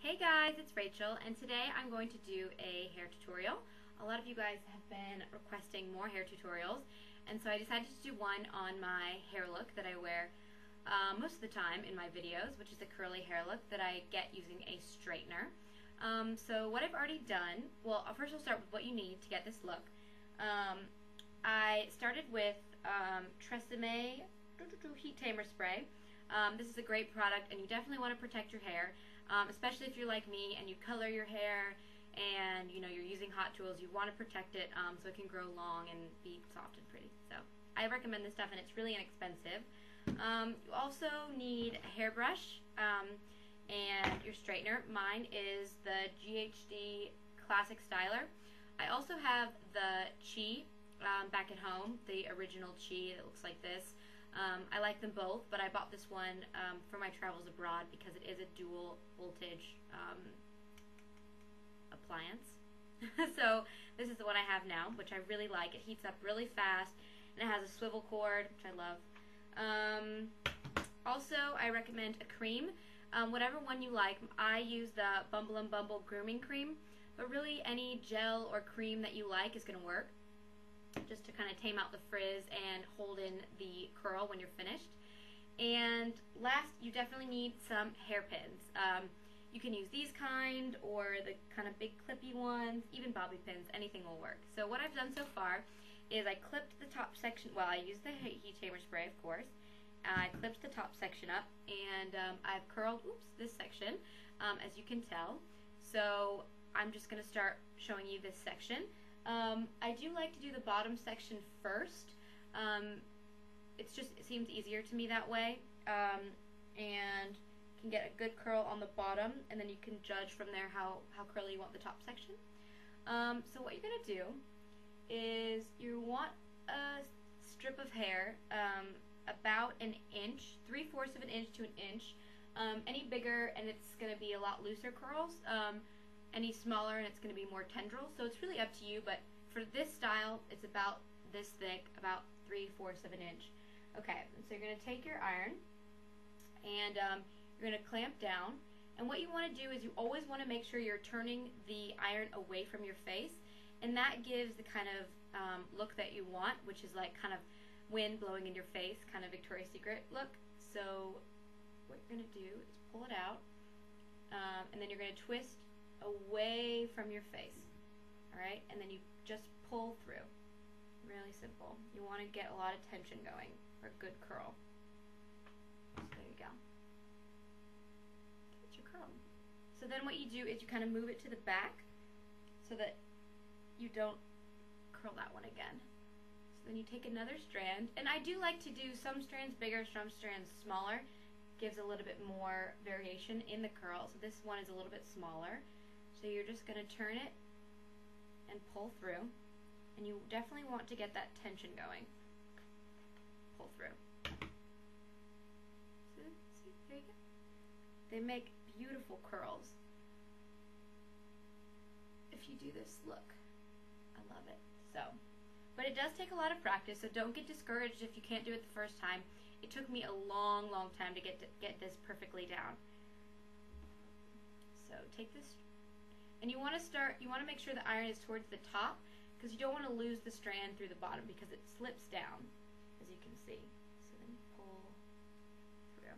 Hey guys, it's Rachel, and today I'm going to do a hair tutorial. A lot of you guys have been requesting more hair tutorials, and so I decided to do one on my hair look that I wear most of the time in my videos, which is a curly hair look that I get using a straightener. So what I've already done, well, first I'll start with what you need to get this look. I started with Tresseme heat tamer spray. This is a great product, and you definitely want to protect your hair, especially if you're like me and you color your hair and you're using hot tools. You want to protect it so it can grow long and be soft and pretty. So I recommend this stuff, and it's really inexpensive. You also need a hairbrush and your straightener. Mine is the GHD Classic Styler. I also have the Chi back at home, the original Chi that looks like this. I like them both, but I bought this one for my travels abroad because it is a dual voltage appliance. So this is the one I have now, which I really like. It heats up really fast, and it has a swivel cord, which I love. Also, I recommend a cream, whatever one you like. I use the Bumble Grooming Cream, but really any gel or cream that you like is going to work, just to kind of tame out the frizz and hold in the curl when you're finished. And last, you definitely need some hairpins. You can use these kind or the kind of big clippy ones, even bobby pins, anything will work. So what I've done so far is I clipped the top section, well, I used the heat tamer spray, of course. I clipped the top section up, and I've curled, this section, as you can tell. So I'm just going to start showing you this section. I do like to do the bottom section first. It seems easier to me that way, and can get a good curl on the bottom, and then you can judge from there how curly you want the top section. So what you're going to do is you want a strip of hair about an inch, 3/4 of an inch to an inch. Any bigger and it's going to be a lot looser curls. Any smaller and it's going to be more tendrils. So it's really up to you, but for this style, it's about this thick, about 3/4 of an inch. Okay, and so you're going to take your iron and you're going to clamp down. And what you want to do is you always want to make sure you're turning the iron away from your face, and that gives the kind of look that you want, which is like kind of wind blowing in your face, kind of Victoria's Secret look. So what you're going to do is pull it out, and then you're going to twist away from your face. Alright, and then you just pull through. Really simple. You want to get a lot of tension going for a good curl. So there you go. That's your curl. So then what you do is you kind of move it to the back so that you don't curl that one again. So then you take another strand, and I do like to do some strands bigger, some strands smaller. Gives a little bit more variation in the curl. So this one is a little bit smaller. So you're just going to turn it and pull through, and you definitely want to get that tension going. Pull through. See, there you go. They make beautiful curls if you do this look. I love it. So, but it does take a lot of practice, so don't get discouraged if you can't do it the first time. It took me a long time to get this perfectly down. So take this, and you want to make sure the iron is towards the top, because you don't want to lose the strand through the bottom because it slips down, as you can see. So then you pull through.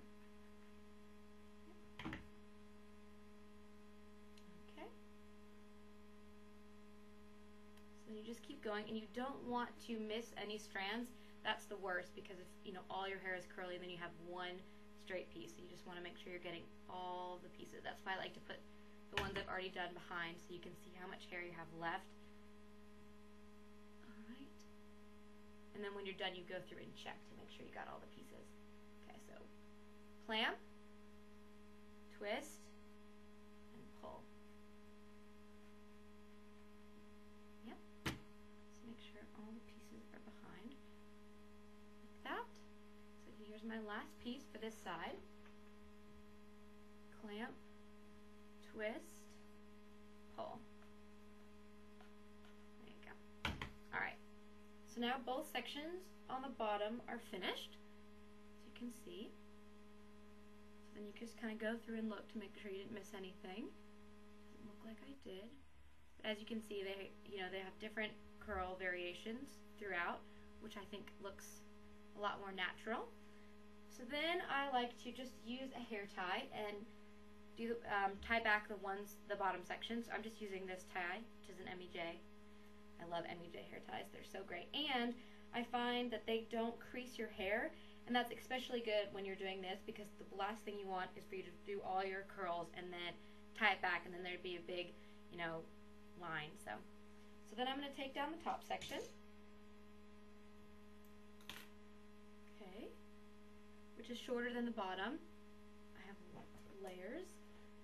Okay. So you just keep going, and you don't want to miss any strands. That's the worst, because if all your hair is curly, then you have one straight piece. So you just want to make sure you're getting all the pieces. That's why I like to put the ones I've already done behind, so you can see how much hair you have left. Alright. And then when you're done, you go through and check to make sure you got all the pieces. Okay, so clamp, twist, and pull. Yep. Let's make sure all the pieces are behind. Like that. So here's my last piece for this side. Clamp, twist, pull. There you go. Alright, so now both sections on the bottom are finished, as you can see. So then you just kind of go through and look to make sure you didn't miss anything. Doesn't look like I did. But as you can see, they have different curl variations throughout, which I think looks a lot more natural. So then I like to just use a hair tie and do tie back the bottom section. So I'm just using this tie, which is an Emi-Jay. I love Emi-Jay hair ties. They're so great. And I find that they don't crease your hair, and that's especially good when you're doing this, because the last thing you want is for you to do all your curls and then tie it back, and then there'd be a big, line. So then I'm going to take down the top section. Okay. Which is shorter than the bottom. I have layers.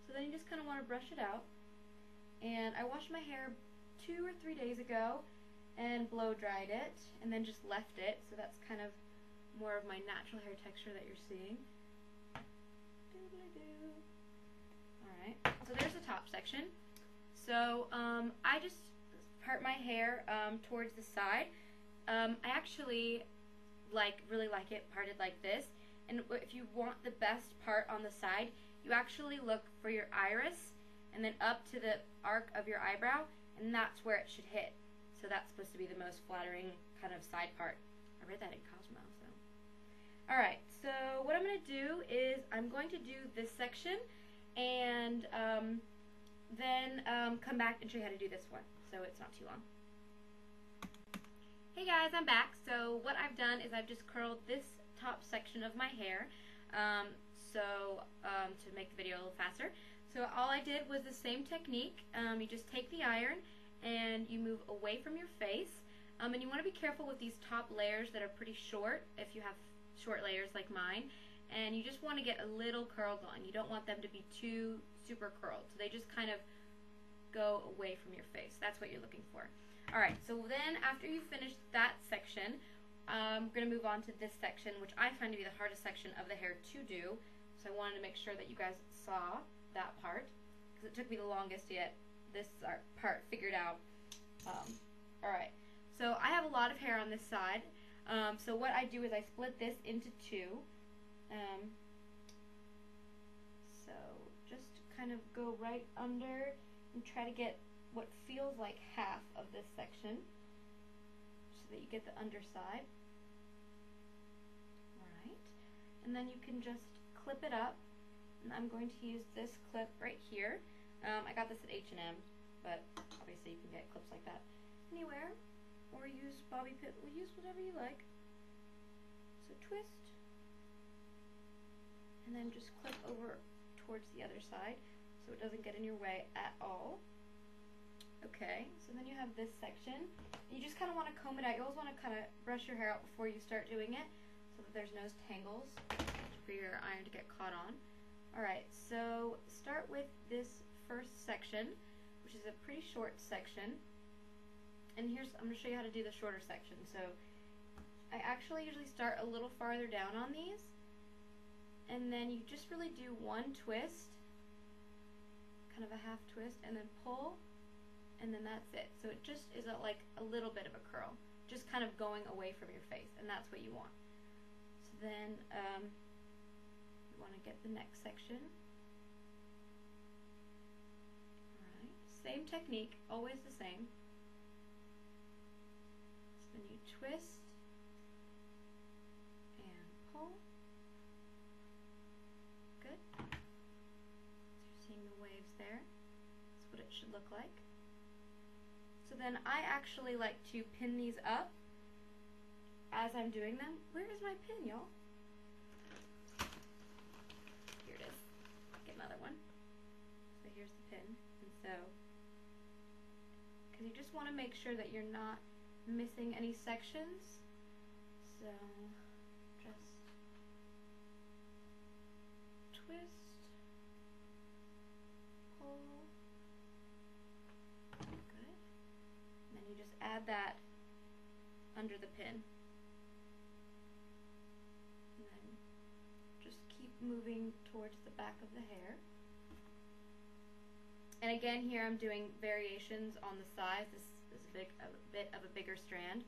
So then you just kind of want to brush it out. And I washed my hair 2 or 3 days ago and blow dried it and then just left it, so that's kind of more of my natural hair texture that you're seeing. Alright, so there's the top section. So I just part my hair towards the side. I actually really like it parted like this, and if you want the best part on the side, you actually look for your iris and then up to the arc of your eyebrow, and that's where it should hit. So that's supposed to be the most flattering kind of side part. I read that in Cosmo. So alright, so what I'm going to do is I'm going to do this section and then come back and show you how to do this one, so it's not too long. Hey guys, I'm back. So what I've done is I've just curled this top section of my hair to make the video a little faster. So all I did was the same technique. You just take the iron and you move away from your face, and you want to be careful with these top layers that are pretty short if you have short layers like mine, and you just want to get a little curl going. You don't want them to be too super curled, so they just kind of go away from your face. That's what you're looking for. Alright, so then after you finish that section, I'm going to move on to this section, which I find to be the hardest section of the hair to do. So I wanted to make sure that you guys saw that part, because it took me the longest to get this part figured out. Alright, so I have a lot of hair on this side. So what I do is I split this into two. So just kind of go right under and try to get what feels like half of this section, so that you get the underside. Alright, and then you can just clip it up, and I'm going to use this clip right here. I got this at H&M, but obviously you can get clips like that anywhere, or use bobby pin, or use whatever you like. So twist, and then just clip over towards the other side so it doesn't get in your way at all. Okay, so then you have this section. You just kind of want to comb it out. You always want to kind of brush your hair out before you start doing it, so that there's no tangles for your iron to get caught on. Alright, so start with this first section, which is a pretty short section. And I'm going to show you how to do the shorter section. So I actually usually start a little farther down on these, and then you just really do one twist, kind of a half twist, and then pull, and then that's it. So it just is like a little bit of a curl, just kind of going away from your face, and that's what you want. So then you want to get the next section. Alright, same technique, always the same. So then you twist and pull. Good. So you're seeing the waves there. That's what it should look like. So then I actually like to pin these up as I'm doing them. Where is my pin, y'all? Here it is. Get another one. So here's the pin. And so, because you just want to make sure that you're not missing any sections. So just twist, pull. Good. And then you just add that under the pin. And then just keep moving towards the back of the hair. And again, here I'm doing variations on the size. This is a bit of a bigger strand,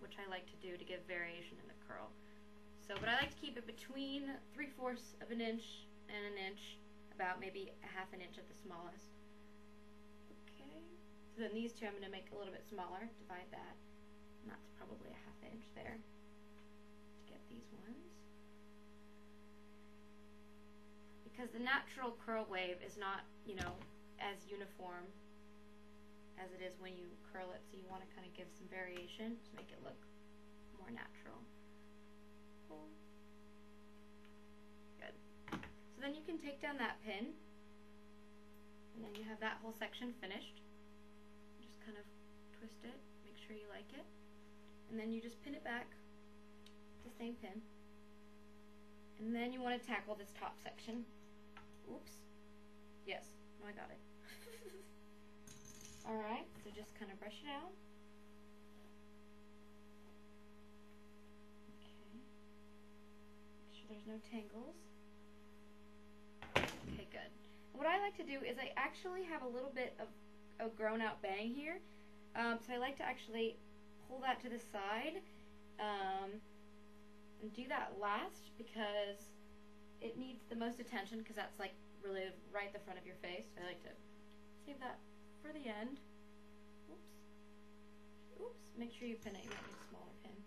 which I like to do to give variation in the curl. So, but I like to keep it between 3/4 of an inch and an inch, about maybe a 1/2 inch at the smallest. Okay, so then these two I'm going to make a little bit smaller, divide that, and that's probably a 1/2 inch there to get these ones. Because the natural curl wave is not, you know, as uniform as it is when you curl it, so you want to kind of give some variation to make it look more natural. Cool. Good. So then you can take down that pin, and then you have that whole section finished. Just kind of twist it, make sure you like it, and then you just pin it back with the same pin. And then you want to tackle this top section. Oops. Yes. No, I got it. Alright, so just kind of brush it out. Okay. Make sure there's no tangles. Okay, good. What I like to do is I actually have a little bit of a grown out bang here. So I like to actually pull that to the side and do that last because it needs the most attention, because that's like really right at the front of your face. I like to save that for the end. Oops. Oops. Make sure you pin it. You might need a smaller pin.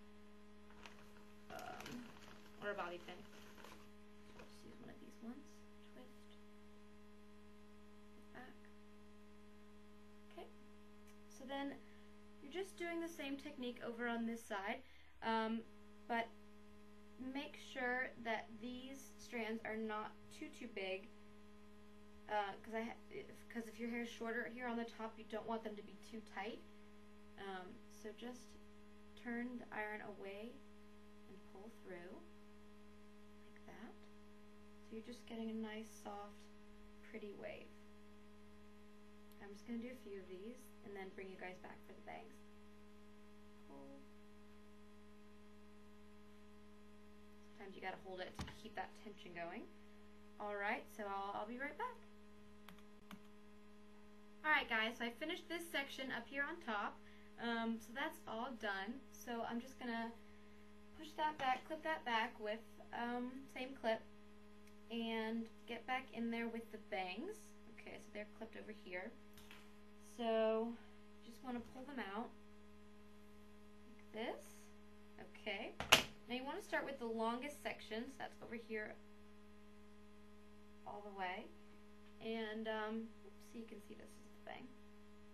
Or a bobby pin. So I'll just use one of these ones. Twist. Back. Okay. So then you're just doing the same technique over on this side. But make sure that these strands are not too big, because if your hair is shorter here on the top, you don't want them to be too tight. So just turn the iron away and pull through like that. So you're just getting a nice, soft, pretty wave. I'm just going to do a few of these and then bring you guys back for the bangs. Cool. Sometimes you gotta hold it to keep that tension going. Alright, so I'll be right back. Alright guys, so I finished this section up here on top. So that's all done. So I'm just gonna push that back, clip that back with same clip, and get back in there with the bangs. Okay, so they're clipped over here. So just want to pull them out like this. Okay. Now you want to start with the longest section, so that's over here all the way. And so you can see this is the bang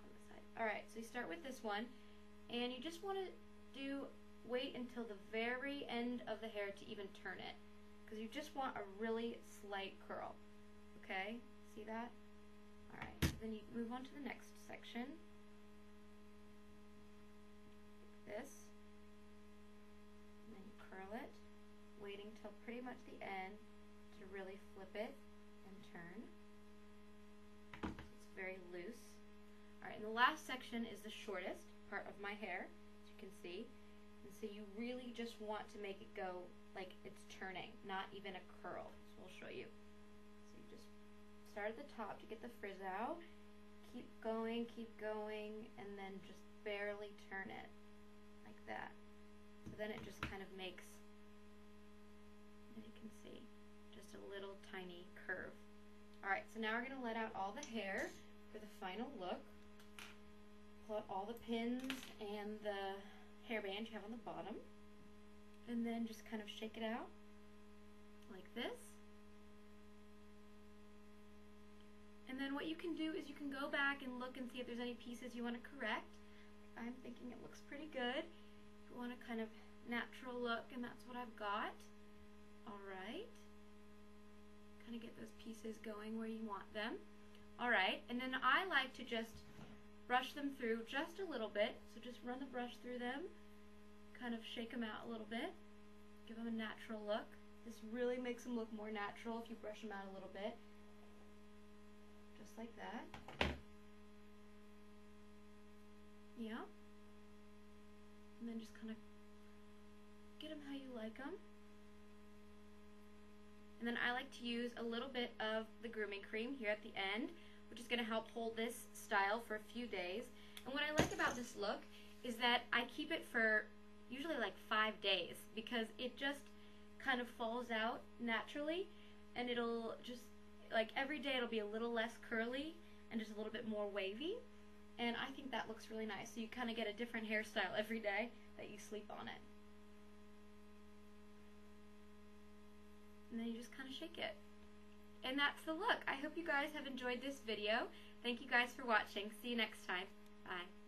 on the side. Alright, so you start with this one, and you just want to wait until the very end of the hair to even turn it, because you just want a really slight curl. Okay, see that? Alright, so then you move on to the next section. Like this. And then you curl it, waiting till pretty much the end to really flip it and turn. It's very loose. Alright, and the last section is the shortest part of my hair, as you can see. And so you really just want to make it go like it's turning, not even a curl. So we'll show you. So you just start at the top to get the frizz out, keep going, and then just barely turn it like that. So then it just kind of makes, as you can see, just a little tiny curve. Alright, so now we're going to let out all the hair for the final look. Pull out all the pins and the hairband you have on the bottom, and then just kind of shake it out like this. And then what you can do is you can go back and look and see if there's any pieces you want to correct. I'm thinking it looks pretty good. If you want a kind of natural look, and that's what I've got. Alright. Kind of get those pieces going where you want them. Alright, and then I like to just brush them through just a little bit. So just run the brush through them, kind of shake them out a little bit, give them a natural look. This really makes them look more natural if you brush them out a little bit. Just like that. Yeah. And then just kind of get them how you like them. And then I like to use a little bit of the grooming cream here at the end, which is going to help hold this style for a few days. And what I like about this look is that I keep it for usually like 5 days, because it just kind of falls out naturally, and it'll just, like, every day it'll be a little less curly and just a little bit more wavy, and I think that looks really nice. So you kind of get a different hairstyle every day that you sleep on it. And then you just kind of shake it. And that's the look. I hope you guys have enjoyed this video. Thank you guys for watching. See you next time. Bye.